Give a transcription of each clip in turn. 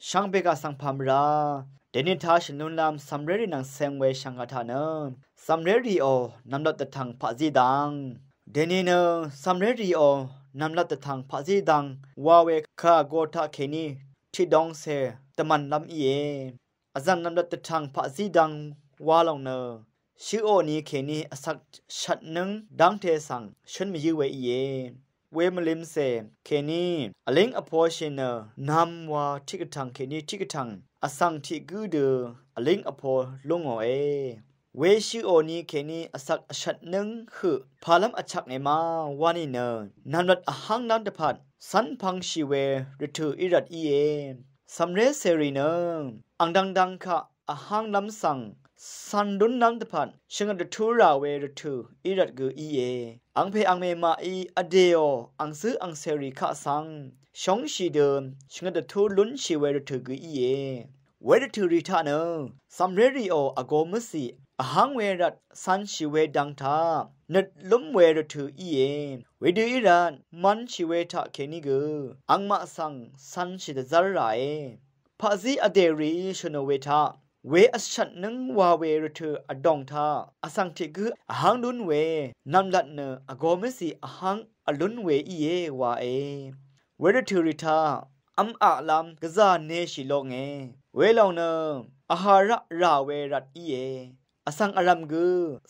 ช่างเบกาสังพามราเดนิทาชนุนลามซัมเรรีนังเซงเวช่างกาทานะซัมเรรีโอนำลัดตะทังพะจีดังเดนิเนซัมเรรีโอนำลัดตะทังพะจีดังวาเวคาโกทาเคนีที่ดองเซตะมันลำเออาจันนำลัดตะทังพะจีดังวาลองเนชิโอนี้เคนีอสักชัดนึงดังเทสังฉันมียืเวเยเวมลิมเซเคนีอลิงอโพชินนำว่าทิกทังเคนีทิกทังอสังทิกูเดอลิงอโพลงเอเวชิโอนี้เคนีอสักชัดนึงคือพาลัมอชักเนมาวานิเนนันรัดอหังนันตพัดสันพังชีเวริทูอิรัดเอสัมเรเซรีเนอังดังคะอหังลำสังสันดุนนังตพันชิงดทูราเวรทูอิรัดกูอีเออังเพอังเมมาอีอเดโออังซื้ออังเซริคะสังชงชีเดิมชิงดทูลุนชีเวรทูกูอีเอเวรทูริทาเนซัมเรริโออโกมสีอหังเวรัดสันชีเวดังทานึดลุมเวรทูอีเอเวดูอิรันมันชีเวทาเคนิกูอังมาสังสันชีดซาร์ไรพาซีอเดรีชโนเวทาเวอชัดนึงวาเวรเธออดองทาอสังเทกุอหังลุนเวนำลัดเนอโกเมสีอหังอลุนเวอีเยวาเอเวรเธอริทาอัมอาลัมกะซาเนชิโลเงเวลองเนอหาระราเวรัดอีเออสังอารัมกุ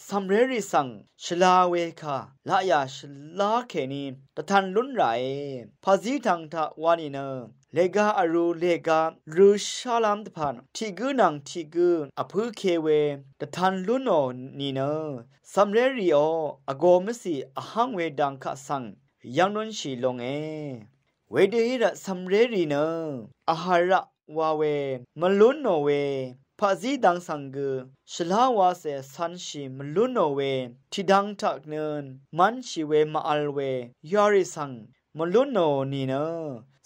ซัมเรริสังชลาเวคาลายาชลาเคนีตะทันลุนไรพาซีทังทาวานีเนเลกาอารูเลการูชาลัมตพันทิกุนังทิกุอพุเคเวตะทันลุนโอนีเนซัมเรริโออโกมสีอหังเวดังคะสังยังนนชีลงเอเวเดฮิระซัมเรรีเนอาหาระวาเวมลุนโนเวพาซีดังสังกุชลาวาเซสันชีมลุนโนเวทิดังทักเนินมันชีเวมาอัลเวยาริสังมลุนโนนีเน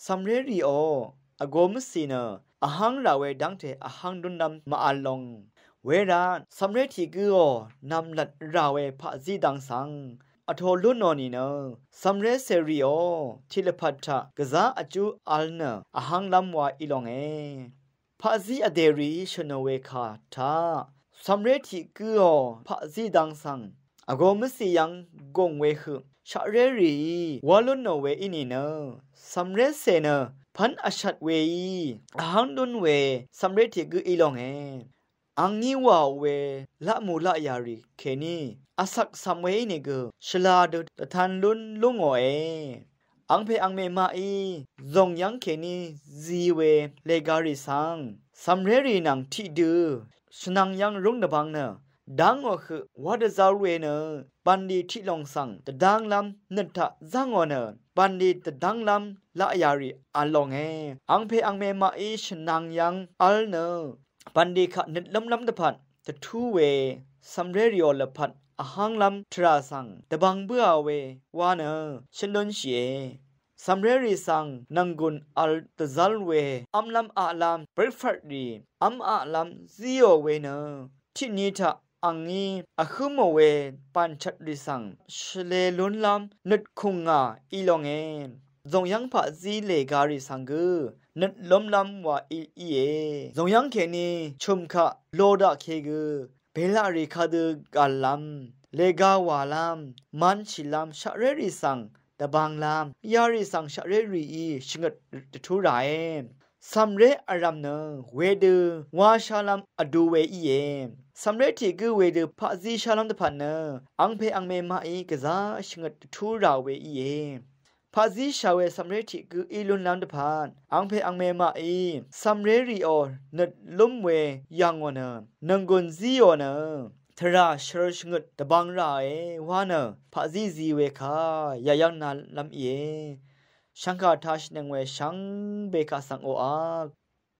ซัมเรรีโออโกมสีเนอหังราเวดังเทอหังดุนนำมาอัลลงเวรานซัมเรทีกุโอนำลัดราเวพาซีดังสังอโทลุนโนนีเนซัมเรเซรีโอทิลพัทธะกะซาอจูอัลเนอหังลัมวาอิลองเอพาซีอเดรีชโนเวคาทาซัมเรทีกุโอพาซีดังสังอโกมสียังกงเวฮึชาเรรีวาลุนโนเวอินีเนซัมเรเซเนพันอชัดเวอหังดุนเวซัมเรทีกุอีลองเออังนีวาเวละมูละยาริเคนีอาศักสัมเวนิกชลาดตะทันลุนลุงโอเออังเพอังเมมาอีซงยังเคนีซีเวเลการิสังซัมเรรีนังทิดูสนังยังรุงดบังเนดังอคือวัดซาเวเนปันดีทิลองสังตะดังลำนันทะจังอเนปันดีตะดังลำละยาริอัลลองเออังเพอังเมมาอีชนังยังอัลเนปันดีขะนิดลำตะพัดตะทูเวซัมเรริโอละพัดอหังลำทราสังตะบังเบื่อเววาเนฉันดนเชียซัมเรริสังนังกุนอัลตะซัลเวอัมลำอาลัมเบรฟัดดีอัมอาลัมซีโอเวเนที่นี้ทะอังงี้อะคุโมเวปันชัดริสังชเลลุนลำนึดคุงงาอีลองเอซงยังพะซีเลการิสังกุนึดล้มลำว่าอีเอซงยังเคนีชุมคะโลดะเคกุเบลาริคาดูกาลัมเลกาวาลัมมันชิลัมชะเรริสังตะบังลัมยาริสังชะเรรีอีชิงดทุไรซัมเรอารัมเนเวดูวาชาลัมอดูเวอีเอซัมเรทีกุเวดูพะซีชาลัมตะพันเนอังเพอังเมมาอีกะซาชิงดทุราเวอีเอพาซีชาเวซัมเรติกุอีลุนลัมตะพานอังเพอังเมมาอีซัมเรรีโอนึดลุมเวยังวะเนนังกุนซีโอเนทราชรชงดตะบังราเอวาเนพาซีซีเวคายายังนาลัมเอชังกาทาชนังเวชังเบกาสังโออา